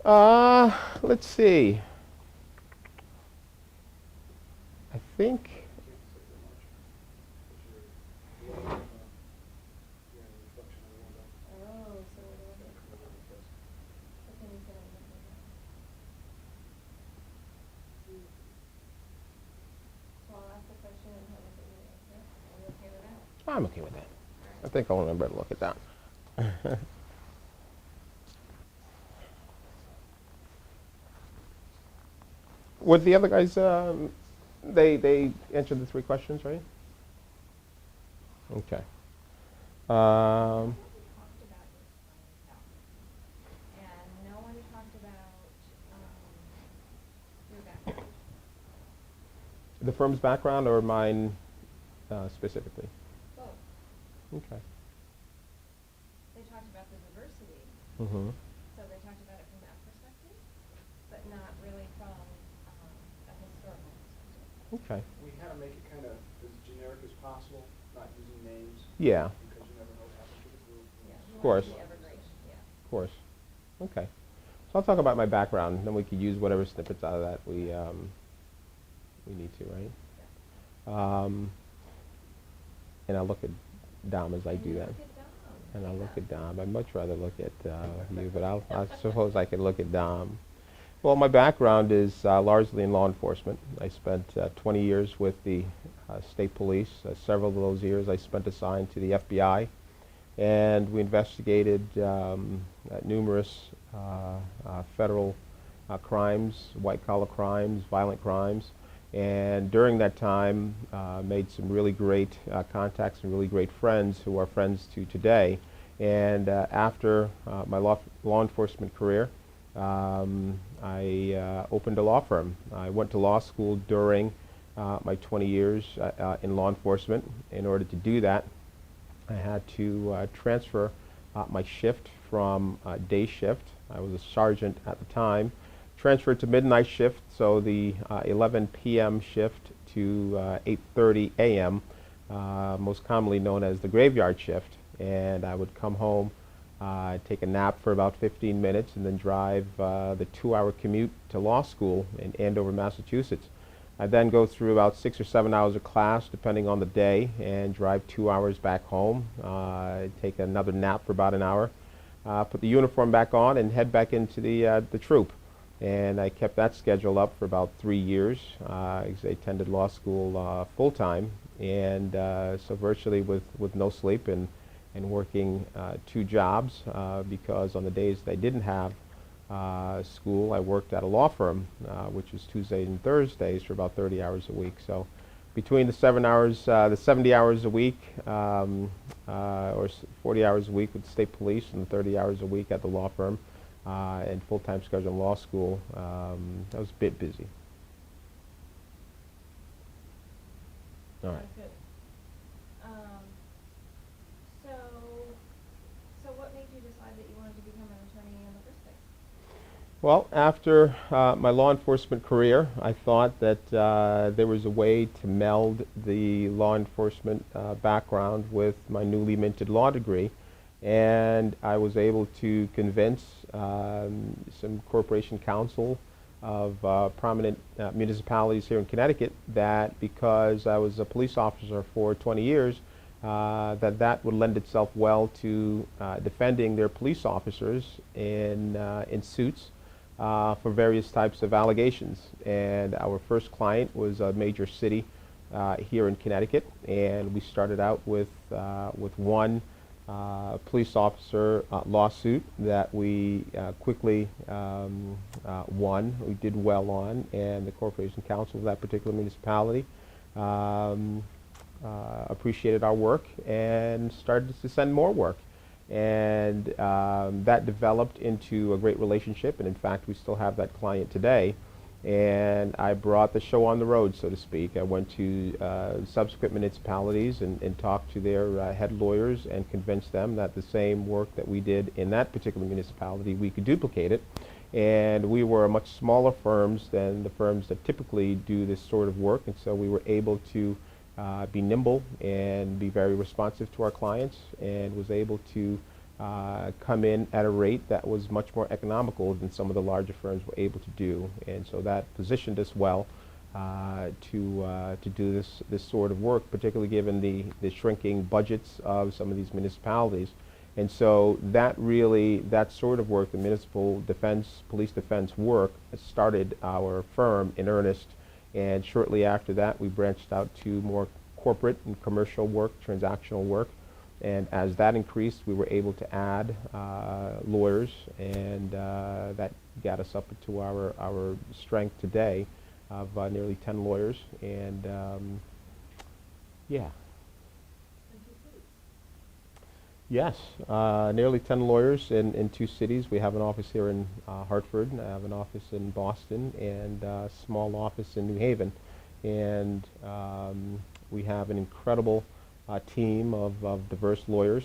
Let's see. I think. Oh, so what was it? Okay, you said it was so I'll ask the question and have a look at your answer. Are you okay with that? I'm okay with that. All I right. think I'll remember to look at that. With the other guys, they answered the three questions, right? Okay. I Um, don't think we talked about your clientele, and no one talked about your background. the firm's background or mine specifically? Both. Okay. They talked about the diversity, Mm-hmm. so they talked about it from that perspective, but not really from a historical perspective. Okay. We had to make it kind of as generic as possible, not using names, Yeah, because you never know what happens to the group. Yeah, we of want course. to be evergreen. Yeah. Of course. Okay. So I'll talk about my background, then we could use whatever snippets out of that we need to, right? Um, and I'll look at Dom as I And do you that. look at Dom. And I'll look Yeah. at Dom. I'd much rather look at you, but I suppose I could look at Dom. Well, my background is largely in law enforcement. I spent 20 years with the state police. Several of those years I spent assigned to the FBI, and we investigated numerous federal crimes, white-collar crimes, violent crimes. And during that time, made some really great contacts and really great friends who are friends to today. And after my law enforcement career, I opened a law firm. I went to law school during my 20 years in law enforcement. In order to do that, I had to transfer my shift from day shift. I was a sergeant at the time. Transferred to midnight shift, so the 11 p.m. shift to 8:30 a.m., most commonly known as the graveyard shift. And I would come home, take a nap for about 15 minutes, and then drive the 2-hour commute to law school in Andover, Massachusetts. I then go through about 6 or 7 hours of class, depending on the day, and drive 2 hours back home. Take another nap for about an hour, put the uniform back on, and head back into the troop. And I kept that schedule up for about 3 years. I attended law school full time, and so virtually with no sleep and working two jobs because on the days that I didn't have school, I worked at a law firm, which was Tuesdays and Thursdays for about 30 hours a week. So between the 7 hours, the 70 hours a week, or 40 hours a week with the state police and 30 hours a week at the law firm, and full-time schedule in law school, I was a bit busy. All right. Sounds good. Um, so, so what made you decide that you wanted to become an attorney in the first place? Well, after my law enforcement career, I thought that there was a way to meld the law enforcement background with my newly minted law degree, and I was able to convince some corporation counsel of prominent municipalities here in Connecticut that because I was a police officer for 20 years, that would lend itself well to defending their police officers in suits for various types of allegations. And our first client was a major city here in Connecticut, and we started out with one police officer lawsuit that we quickly won. We did well on, and the corporation counsel of that particular municipality um, appreciated our work and started to send more work. And that developed into a great relationship, and in fact, we still have that client today. And I brought the show on the road, so to speak. I went to subsequent municipalities and talked to their head lawyers and convinced them that the same work that we did in that particular municipality, we could duplicate it. And we were much smaller firms than the firms that typically do this sort of work, and so we were able to be nimble and be very responsive to our clients, and was able to come in at a rate that was much more economical than some of the larger firms were able to do. And so that positioned us well to do this sort of work, particularly given the shrinking budgets of some of these municipalities. And so that sort of work, the municipal defense, police defense work, started our firm in earnest. And shortly after that, we branched out to more corporate and commercial work, transactional work. And as that increased, we were able to add lawyers, and that got us up to our strength today of nearly 10 lawyers. And yeah. Yes, nearly 10 lawyers in 2 cities. We have an office here in Hartford, I have an office in Boston, and a small office in New Haven. And we have an incredible team of diverse lawyers.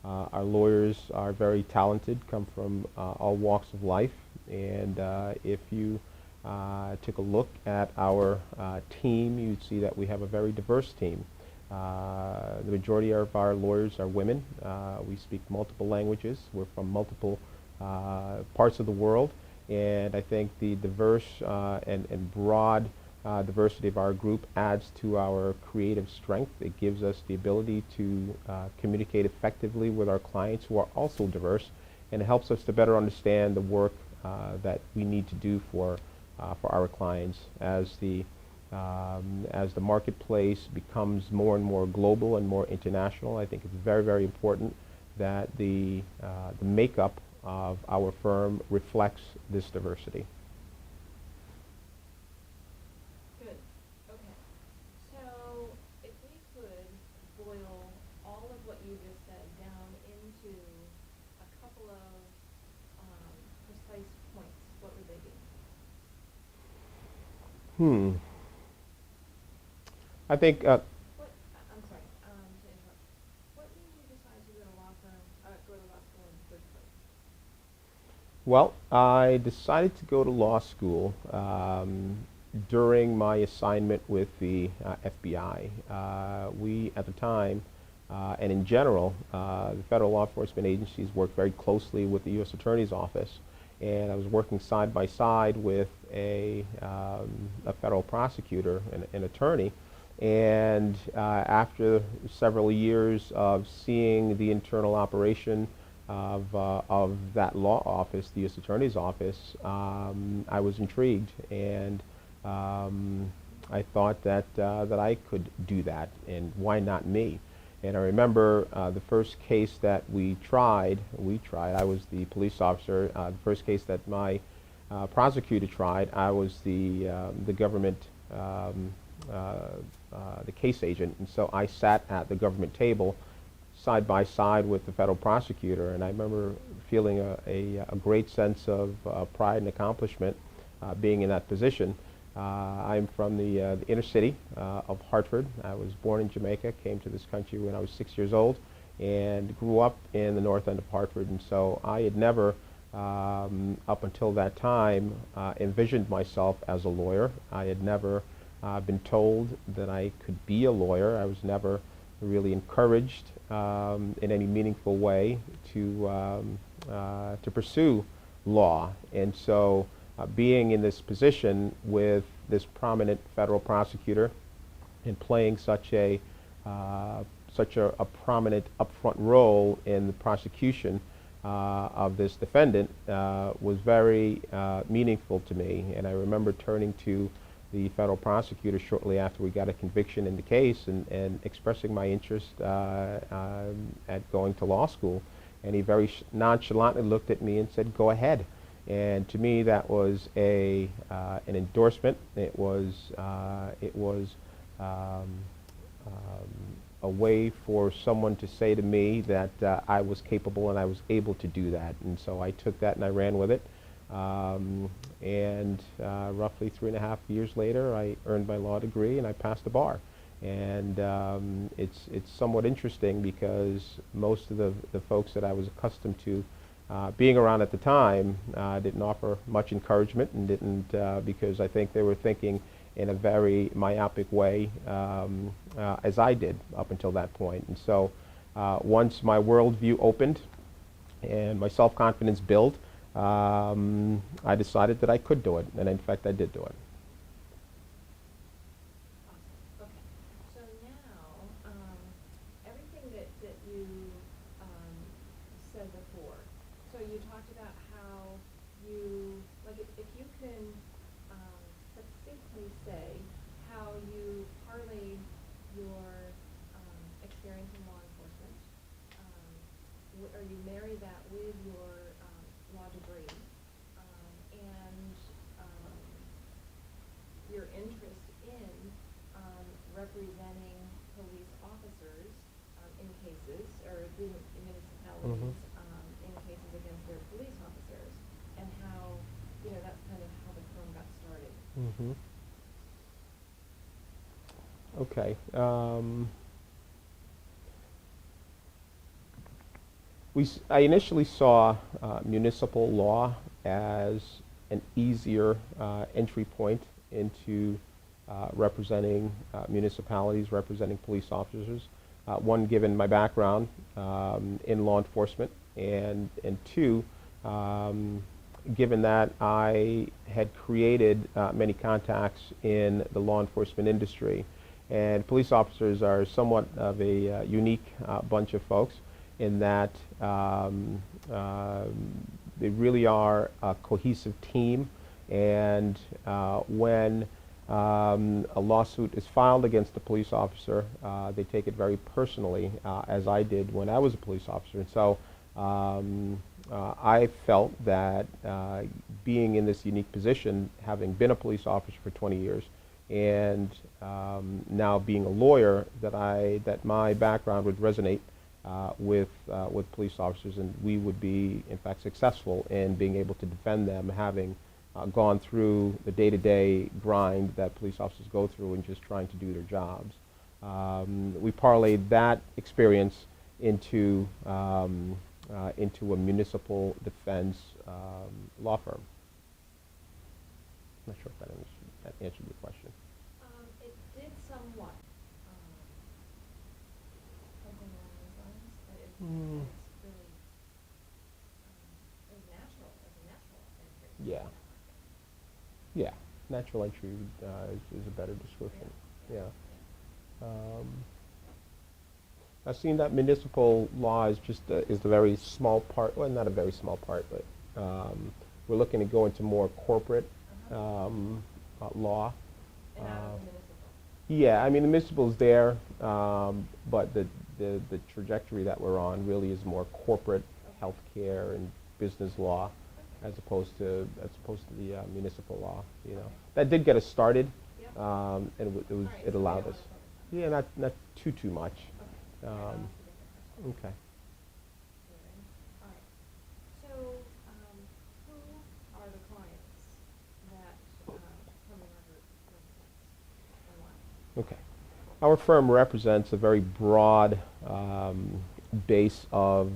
Our lawyers are very talented, come from all walks of life. And if you took a look at our team, you'd see that we have a very diverse team. The majority of our lawyers are women. We speak multiple languages. We're from multiple parts of the world. And I think the diverse and broad diversity of our group adds to our creative strength. It gives us the ability to communicate effectively with our clients who are also diverse, and it helps us to better understand the work that we need to do for our clients. As the marketplace becomes more and more global and more international, I think it's very, very important that the makeup of our firm reflects this diversity. Good. Okay. So if we could boil all of what you just said down into a couple of precise points, what would they be? I think I'm sorry, to interrupt. What made you decide to go to law school in the first place? well, I decided to go to law school during my assignment with the FBI. We, at the time, and in general, the federal law enforcement agencies work very closely with the U.S. Attorney's Office. And I was working side by side with a federal prosecutor, an attorney. And after several years of seeing the internal operation of that law office, the U.S. Attorney's Office, I was intrigued, and I thought that I could do that, and why not me? And I remember the first case that we tried, I was the police officer. The first case that my prosecutor tried, I was the government, the case agent. And so I sat at the government table side by side with the federal prosecutor. And I remember feeling a great sense of pride and accomplishment being in that position. I'm from the inner city of Hartford. I was born in Jamaica, came to this country when I was 6 years old, and grew up in the north end of Hartford. And so I had never, up until that time, envisioned myself as a lawyer. I had never been told that I could be a lawyer. I was never really encouraged in any meaningful way to pursue law. And so being in this position with this prominent federal prosecutor and playing such a prominent upfront role in the prosecution of this defendant was very meaningful to me. And I remember turning to the federal prosecutor shortly after we got a conviction in the case and expressing my interest at going to law school. And he very nonchalantly looked at me and said, "Go ahead." And to me, that was an endorsement. It was a way for someone to say to me that I was capable and I was able to do that. And so I took that and I ran with it. And roughly 3.5 years later, I earned my law degree and I passed the bar. And it's somewhat interesting because most of the folks that I was accustomed to being around at the time didn't offer much encouragement, and didn't because I think they were thinking in a very myopic way, as I did up until that point. And so once my worldview opened, and my self-confidence built, I decided that I could do it, and in fact I did do it. Awesome. Okay. So now, everything that you said before. So you talked about how you, like, if you can succinctly say how you parlayed your experience in law enforcement, or you marry that with your law degree, and your interest in representing police officers in cases, or the municipalities in cases against their police officers, and how, that's kind of how the firm got started. Mm-hmm. Okay. I initially saw municipal law as an easier entry point into representing municipalities, representing police officers. One, given my background in law enforcement, and two, given that I had created many contacts in the law enforcement industry. And police officers are somewhat of a unique bunch of folks in that they really are a cohesive team, and when a lawsuit is filed against a police officer, they take it very personally, as I did when I was a police officer. And so I felt that being in this unique position, having been a police officer for 20 years, and now being a lawyer, that my background would resonate with police officers, and we would be, in fact, successful in being able to defend them, having gone through the day-to-day grind that police officers go through in just trying to do their jobs. We parlayed that experience into a municipal defense law firm. I'm not sure if that answered your question. It did somewhat. Something along those lines. That it's really, it was natural. It was a natural entry. Yeah. Yeah, natural entry is a better description. Yeah. I've seen that municipal law is just is the very small part. Well, not a very small part, but we're looking to go into more corporate law. And out of the municipal. Yeah, I mean the municipal is there, but the trajectory that we're on really is more corporate healthcare and business law, as opposed to the municipal law. That did get us started, Yep. And All right, it so allowed we us. don't wanna focus on Yeah, not too much. that. Okay. All right, I'll ask a different question. Okay. All right. So, who are the clients that Herman Rubber represents, and why? Okay. Our firm represents a very broad base of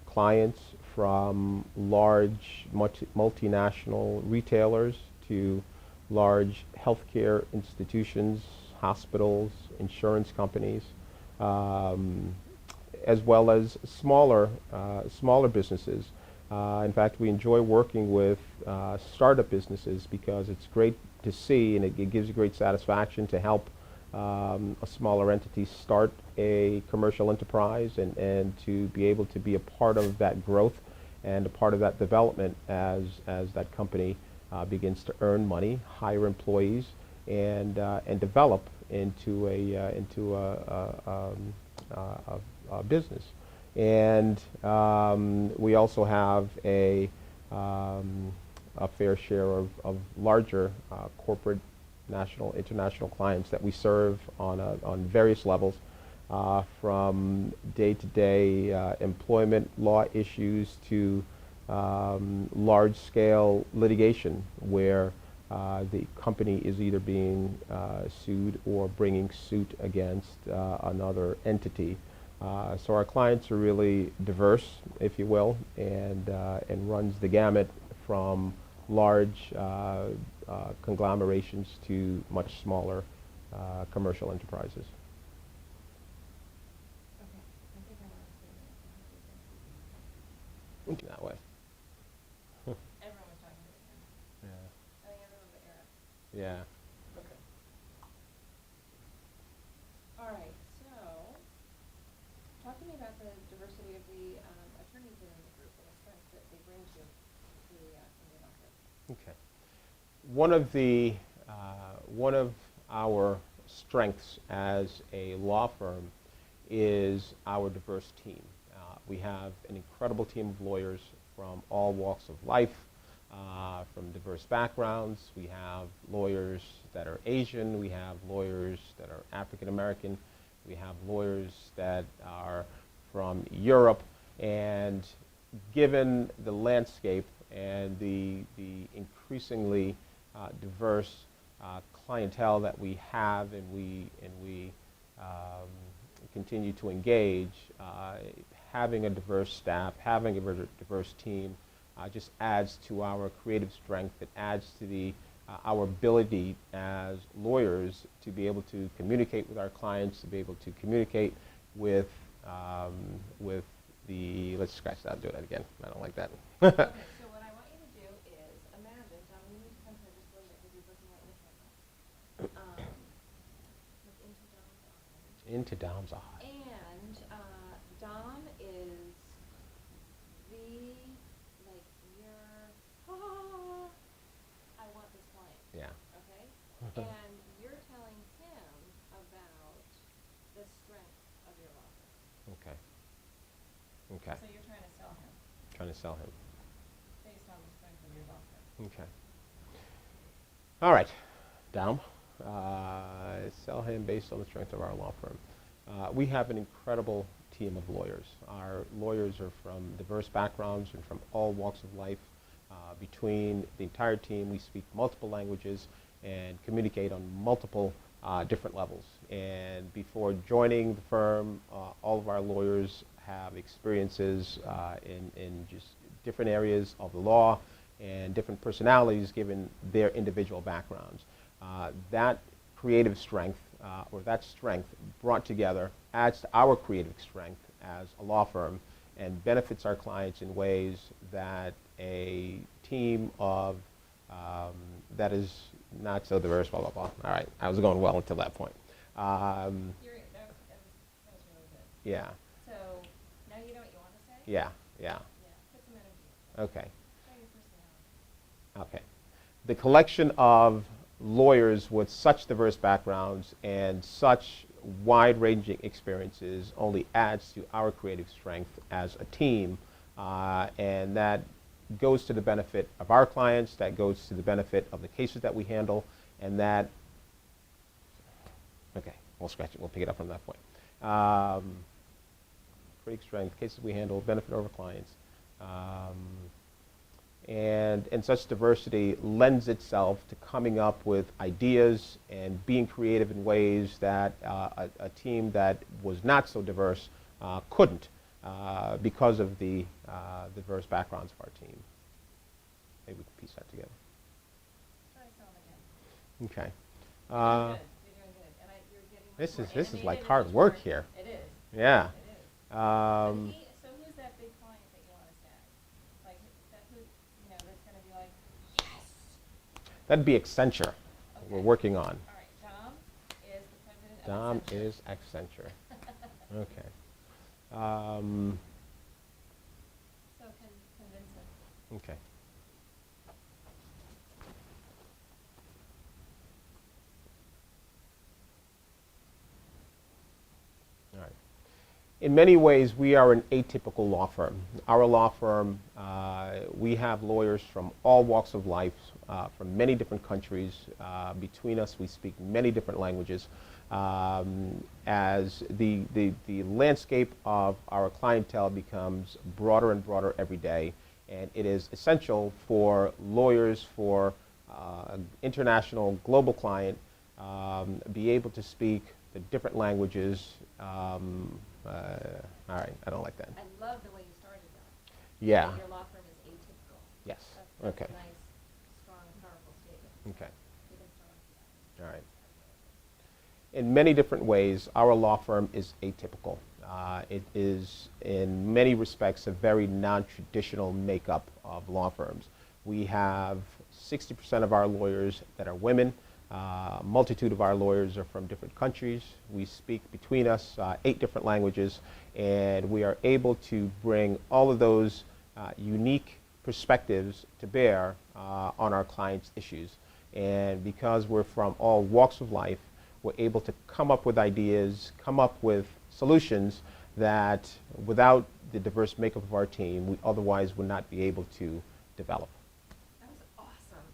clients, from large multinational retailers to large healthcare institutions, hospitals, insurance companies, as well as smaller businesses. In fact, we enjoy working with startup businesses because it's great to see, and it gives you great satisfaction to help a smaller entity start a commercial enterprise, and to be able to be a part of that growth and a part of that development as that company begins to earn money, hire employees, and develop into a business. And we also have a fair share of larger corporate, national, international clients that we serve on various levels, from day-to-day employment law issues to large-scale litigation, where the company is either being sued or bringing suit against another entity. So our clients are really diverse, if you will, and runs the gamut from large conglomerations to much smaller commercial enterprises. Okay, I think I understand that way. Everyone was talking to him. Yeah. I think everyone but Eric. Yeah. Okay. All right, so, talk to me about the diversity of the attorneys within the group and the strengths that they bring to the Indian office. Okay. One of our strengths as a law firm is our diverse team. We have an incredible team of lawyers from all walks of life, from diverse backgrounds. We have lawyers that are Asian. We have lawyers that are African American. We have lawyers that are from Europe. And given the landscape and the increasingly diverse clientele that we have and we continue to engage, having a diverse staff, having a diverse team just adds to our creative strength. It adds to our ability as lawyers to be able to communicate with our clients, to be able to communicate with the, let's scratch that and do that again. I don't like that. Okay, so what I want you to do is imagine, Dom, you need to come here just a little bit because you're looking right in the camera. Look into Dom's eyes. Into Dom's eye. And Dom is the, like, I want this client, Yeah. okay? And you're telling him about the strength of your law firm. Okay. Okay. So you're trying to sell him Trying to sell him. based on the strength of your law firm. Okay. All right, Dom. Sell him based on the strength of our law firm. We have an incredible team of lawyers. Our lawyers are from diverse backgrounds and from all walks of life. Between the entire team, we speak multiple languages and communicate on multiple different levels. And before joining the firm, all of our lawyers have experiences in just different areas of the law and different personalities given their individual backgrounds. That creative strength, or that strength brought together, adds to our creative strength as a law firm and benefits our clients in ways that a team of that is not so diverse, blah, blah, blah. All right, I was going well until that point. That was really good. Yeah, So now you know what you want to say? yeah. Yeah, put some energy. Okay, Show your personality. okay. The collection of lawyers with such diverse backgrounds and such wide-ranging experiences only adds to our creative strength as a team, and that goes to the benefit of our clients, that goes to the benefit of the cases that we handle, and that, okay, we'll scratch it, we'll pick it up from that point. Creative strength, cases we handle, benefit over clients. And such diversity lends itself to coming up with ideas and being creative in ways that a team that was not so diverse couldn't because of the diverse backgrounds of our team. Maybe we can piece that together. Try some again. Okay. You're doing good. You're doing good. And you're getting much This more is like animated hard and work much here. more- It is. Yeah. It is. So who's that big client that you want to snag? Like, that's going to be like, yes! That'd be Accenture. We're Okay. working on. All right, Dom is the president of Dom Accenture. is Accenture. Okay. So convince him. Okay. All right. In many ways, we are an atypical law firm. Our law firm, we have lawyers from all walks of life, from many different countries. Between us, we speak many different languages. As the landscape of our clientele becomes broader and broader every day, and it is essential for lawyers, for international, global client, be able to speak the different languages. All right, I don't like that. I love the way you started that. Yeah. That your law firm is atypical. Yes. That's Okay. a nice, strong, powerful statement. Okay. You can start with that. All right. In many different ways, our law firm is atypical. It is, in many respects, a very non-traditional makeup of law firms. We have 60% of our lawyers that are women. A multitude of our lawyers are from different countries. We speak between us 8 different languages, and we are able to bring all of those unique perspectives to bear on our clients' issues. And because we're from all walks of life, we're able to come up with ideas, come up with solutions that without the diverse makeup of our team, we otherwise would not be able to develop. That was awesome.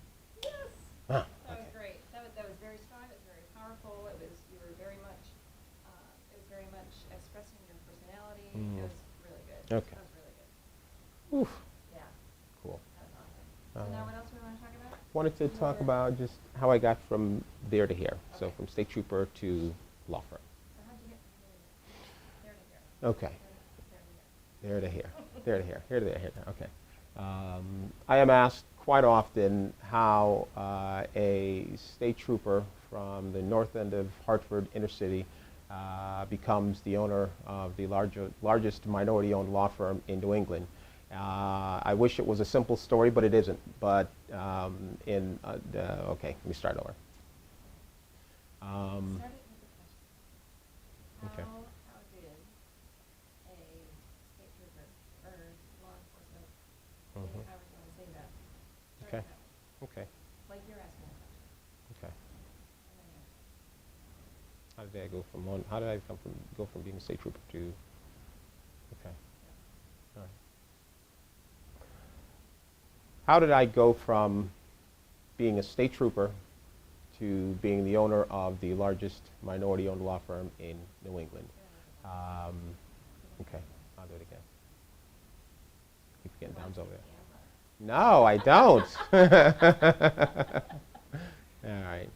Yes. Ah, That was okay. great. That was very strong. It was very powerful. You were very much, it was very much expressing your personality. Mm. It was really good. Okay. That was really good. Oof, Yeah, cool. that was awesome. So now what else do we want to talk about? Wanted to talk More- about just how I got from there to here. So Okay. from state trooper to law firm. So how'd you get from there to here? Okay. There to here. There to here. There to here. Here to there. Here to there. Okay. I am asked quite often how a state trooper from the north end of Hartford inner city becomes the owner of the largest minority-owned law firm in New England. I wish it was a simple story, but it isn't. But okay, let me start over. Start it with a question. Okay. How did a state trooper or law enforcement, Mhm. however you want to say that, start Okay. it out? Okay. Like you're asking a question. Okay. And then you're- How did I go from one? How did I go from being a state trooper to? Okay. All right. How did I go from being a state trooper to being the owner of the largest minority-owned law firm in New England? Okay, I'll do it again. Keep getting downs over there. No, I don't. All right.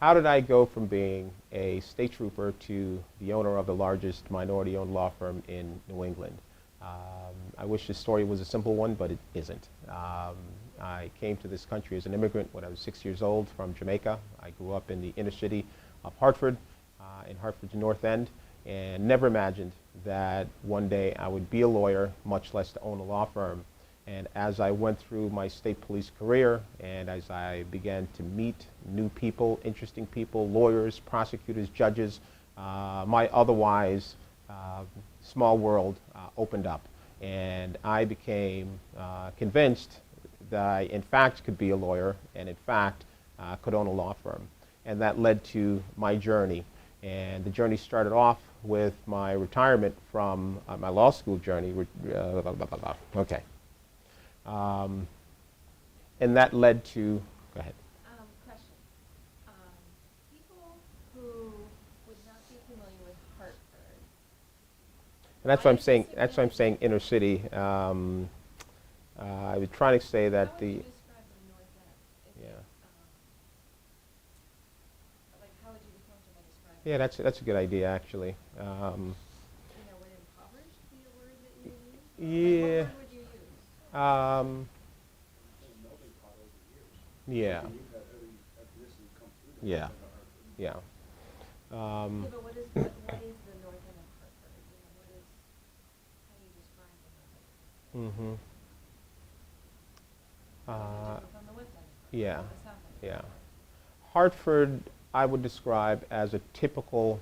How did I go from being a state trooper to the owner of the largest minority-owned law firm in New England? I wish this story was a simple one, but it isn't. I came to this country as an immigrant when I was 6 years old from Jamaica. I grew up in the inner city of Hartford, in Hartford's North End, and never imagined that one day I would be a lawyer, much less to own a law firm. And as I went through my state police career, and as I began to meet new people, interesting people, lawyers, prosecutors, judges, my otherwise small world opened up. And I became convinced that I, in fact, could be a lawyer and, in fact, could own a law firm. And that led to my journey. And the journey started off with my retirement from my law school journey. Okay. And that led to, go ahead. Question. People who would not be familiar with Hartford. And that's Why what I'm is saying. this That's what I'm saying. Inner city. I was trying to say that How would the. you describe the North End? Is Yeah. it, like, how would you describe it? Yeah, that's a good idea actually. You know, would impoverished be a word that you would use? Yeah. Like, what word would you use? There's a melting pot over the years. Yeah. And you've had every ethnicity come through there. Yeah. Yeah. Yeah, but what is the North End of Hartford? You know, what is, how do you describe the North End? Mm-hmm. Different from the West End of Hartford, Yeah. or the South End of Yeah. Hartford. Hartford, I would describe as a typical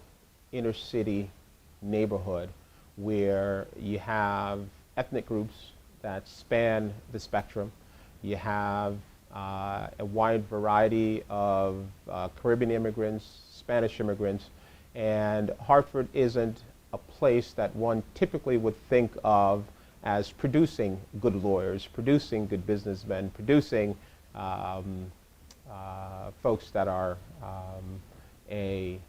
inner city neighborhood where you have ethnic groups that span the spectrum. You have a wide variety of Caribbean immigrants, Spanish immigrants, and Hartford isn't a place that one typically would think of as producing good lawyers, producing good businessmen, producing folks that are see,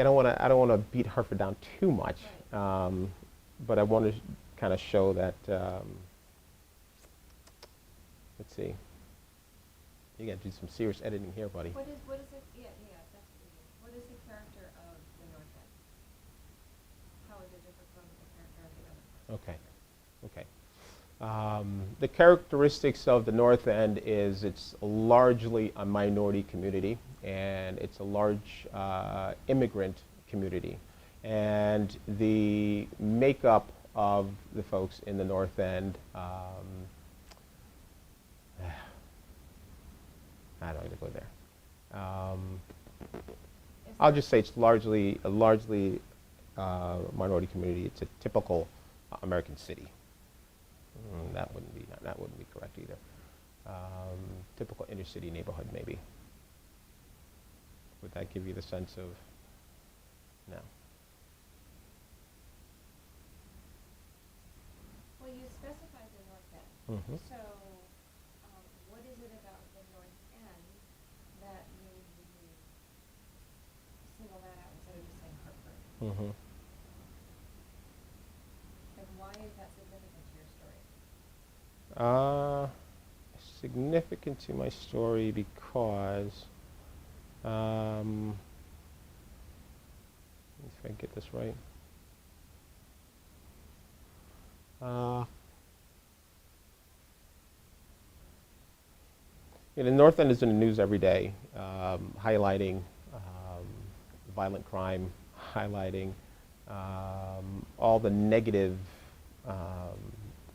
I don't want to beat Hartford down too much, but I want to kind of show that. Let's see. You got to do some serious editing here, buddy. What is it, yeah, that's what we do. What is the character of the North End? How is it different from the character of the other parts? Okay. Okay. The characteristics of the North End is it's largely a minority community, and it's a large immigrant community. And the makeup of the folks in the North End, I don't want to go there. Is I'll there- just say it's largely a minority community. It's a typical American city. That wouldn't be correct either. Typical inner city neighborhood, maybe. Would that give you the sense of? No. Well, you specified the North End. Mm-hmm. So, what is it about the North End that made you single that out instead of just saying Hartford? Mm-hmm. And why is that significant to your story? Significant to my story because, let me see if I can get this right. The North End is in the news every day, highlighting violent crime, highlighting all the negative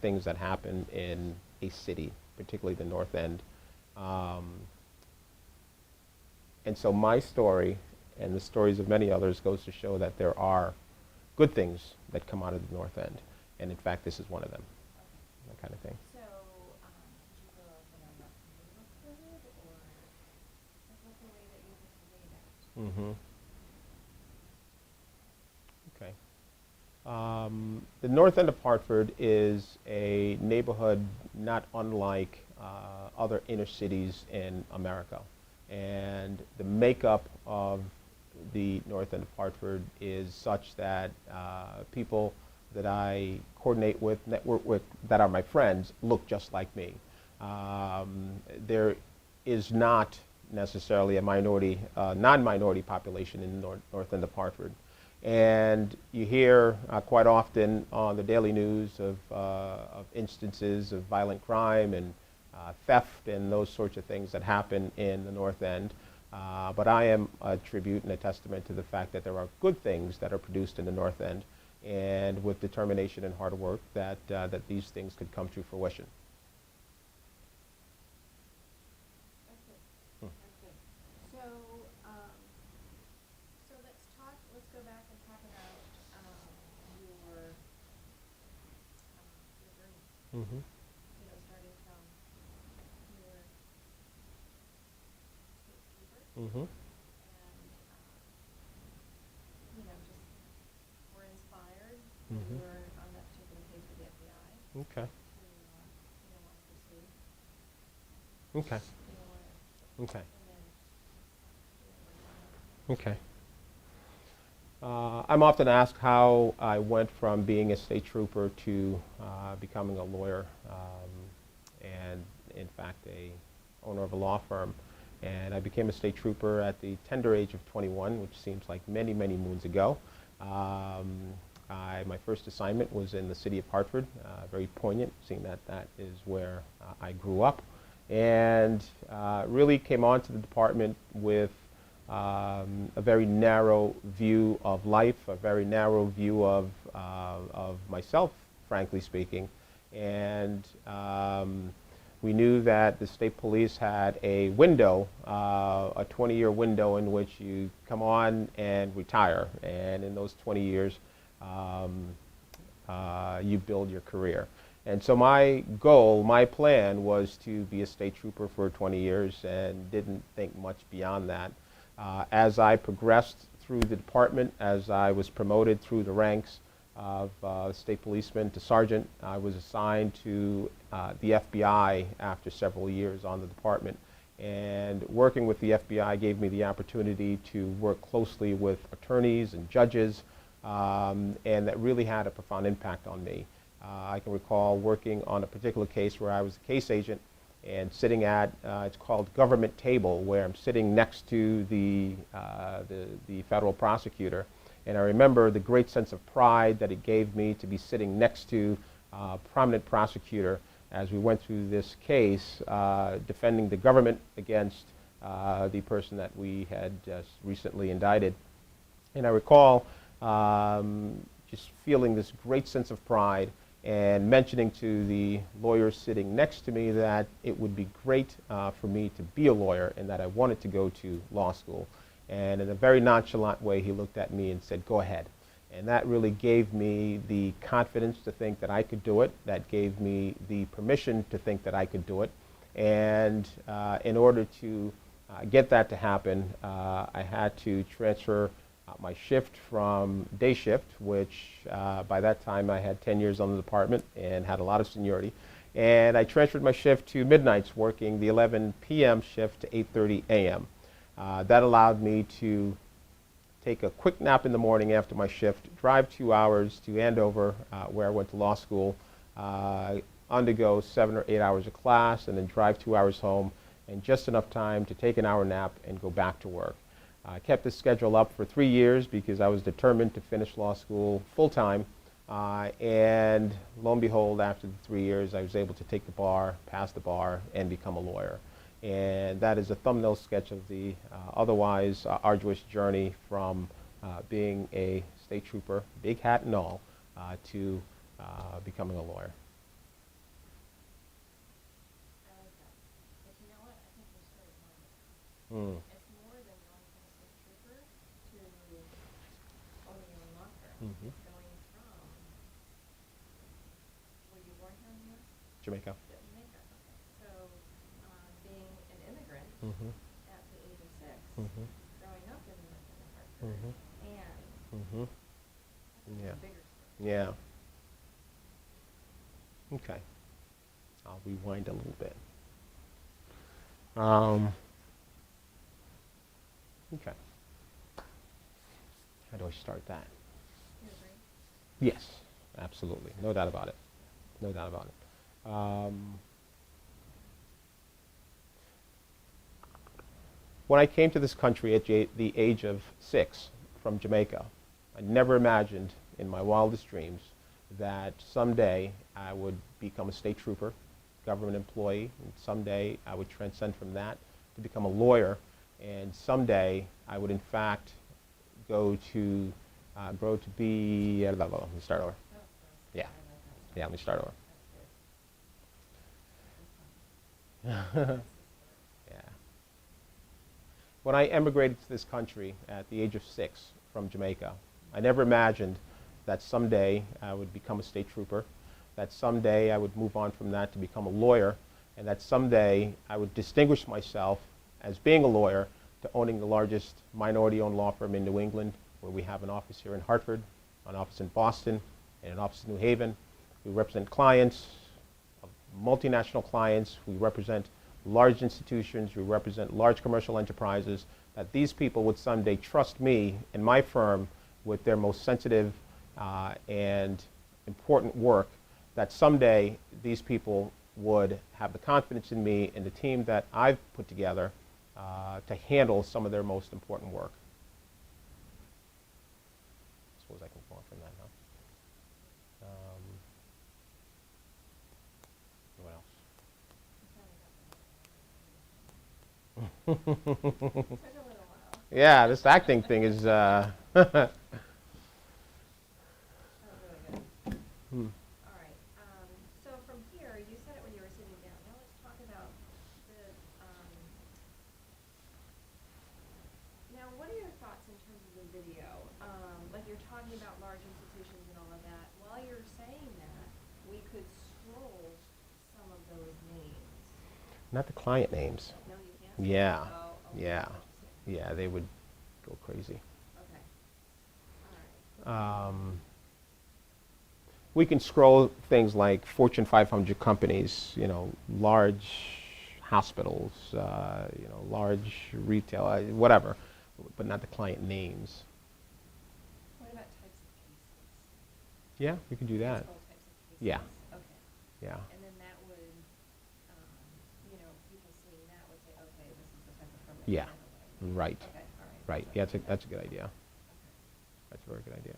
things that happen in a city, particularly the North End. And so my story and the stories of many others goes to show that there are good things that come out of the North End. And in fact, this is one of them, Okay. that kind of thing. So, did you grow up in a rough neighborhood, or what's the way that you just laid out? Mm-hmm. Okay. The North End of Hartford is a neighborhood not unlike other inner cities in America. And the makeup of the North End of Hartford is such that people that I coordinate with, network with, that are my friends, look just like me. There is not necessarily a minority, non-minority population in the North End of Hartford. And you hear quite often on the daily news of instances of violent crime and theft and those sorts of things that happen in the North End. But I am a tribute and a testament to the fact that there are good things that are produced in the North End, and with determination and hard work that these things could come to fruition. That's good. Hmm. That's good. So, let's go back and talk about your journey. Mm-hmm. Starting from your state trooper, Mm-hmm. and just were inspired when Mhm. you were on that particular case with the FBI Okay. to want to pursue, Okay. want to, Okay. and then work on it. Okay. I'm often asked how I went from being a state trooper to becoming a lawyer, and in fact a owner of a law firm. And I became a state trooper at the tender age of 21, which seems like many, many moons ago. My first assignment was in the city of Hartford, very poignant, seeing that that is where I grew up, and really came onto the department with a very narrow view of life, a very narrow view of myself, frankly speaking. And we knew that the state police had a window, a 20-year window in which you come on and retire. And in those 20 years, you build your career. And so my goal, my plan was to be a state trooper for 20 years and didn't think much beyond that. As I progressed through the department, as I was promoted through the ranks of state policeman to sergeant, I was assigned to the FBI after several years on the department. And working with the FBI gave me the opportunity to work closely with attorneys and judges, and that really had a profound impact on me. I can recall working on a particular case where I was a case agent and sitting at, it's called government table, where I'm sitting next to the federal prosecutor. And I remember the great sense of pride that it gave me to be sitting next to prominent prosecutor as we went through this case, defending the government against the person that we had just recently indicted. And I recall just feeling this great sense of pride and mentioning to the lawyer sitting next to me that it would be great for me to be a lawyer and that I wanted to go to law school. And in a very nonchalant way, he looked at me and said, "Go ahead." And that really gave me the confidence to think that I could do it. That gave me the permission to think that I could do it. And in order to get that to happen, I had to transfer my shift from day shift, which by that time I had 10 years on the department and had a lot of seniority. And I transferred my shift to midnights, working the 11 p.m. shift to 8:30 a.m. That allowed me to take a quick nap in the morning after my shift, drive 2 hours to Andover, where I went to law school, undergo 7 or 8 hours of class, and then drive 2 hours home, and just enough time to take an hour nap and go back to work. I kept this schedule up for 3 years because I was determined to finish law school full-time, and lo and behold, after the 3 years, I was able to take the bar, pass the bar, and become a lawyer. And that is a thumbnail sketch of the otherwise arduous journey from being a state trooper, big hat and all, to becoming a lawyer. I like that. But you know what? I think your story is more than that. Mm. It's more than going from a state trooper to owning your own law firm. Mhm. It's going from, were you born here in the U.S.? Jamaica. Jamaica. Okay. So, being an immigrant Mm-hmm. at the age of 6, Mm-hmm. growing up in Hartford, Mm-hmm. and Mm-hmm. that's Yeah. a bigger story. Yeah. Okay. I'll rewind a little bit. Okay. How do I start that? You agree? Yes, absolutely. No doubt about it. No doubt about it. When I came to this country at the age of 6 from Jamaica, I never imagined in my wildest dreams that someday I would become a state trooper, government employee, and someday I would transcend from that to become a lawyer, and someday I would in fact grow to be, let me start over. Oh, Yeah. I like that. Yeah, let me start over. That's good. Yeah. When I emigrated to this country at the age of 6 from Jamaica, I never imagined that someday I would become a state trooper, that someday I would move on from that to become a lawyer, and that someday I would distinguish myself as being a lawyer to owning the largest minority-owned law firm in New England, where we have an office here in Hartford, an office in Boston, and an office in New Haven. We represent clients, multinational clients. We represent large institutions. We represent large commercial enterprises, that these people would someday trust me and my firm with their most sensitive and important work, that someday these people would have the confidence in me and the team that I've put together to handle some of their most important work. I suppose I can go on from that, huh? What else? Took a little while. Yeah, this acting thing is. That was really good. Hmm. All right. So from here, you said it when you were sitting down. Now let's talk about the. Now, what are your thoughts in terms of the video? Like you're talking about large institutions and all of that. While you're saying that, we could scroll some of those names. Not the client names. No, you can't. Yeah. Oh, okay. Yeah. Interesting. Yeah, they would go crazy. Okay. All right. We can scroll things like Fortune 500 companies, large hospitals, large retail, whatever, but not the client names. What about types of cases? Yeah, we can do that. Scroll types of cases? Yeah. Okay. Yeah. And then that would, people seeing that would say, okay, this is the type of firm that Yeah. can handle it. Right. Okay, all right. Right. So Yeah, that's that's a good idea. Okay. That's a very good idea.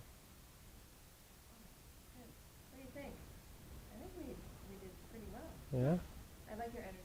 Good. What do you think? Yeah? I like your energy.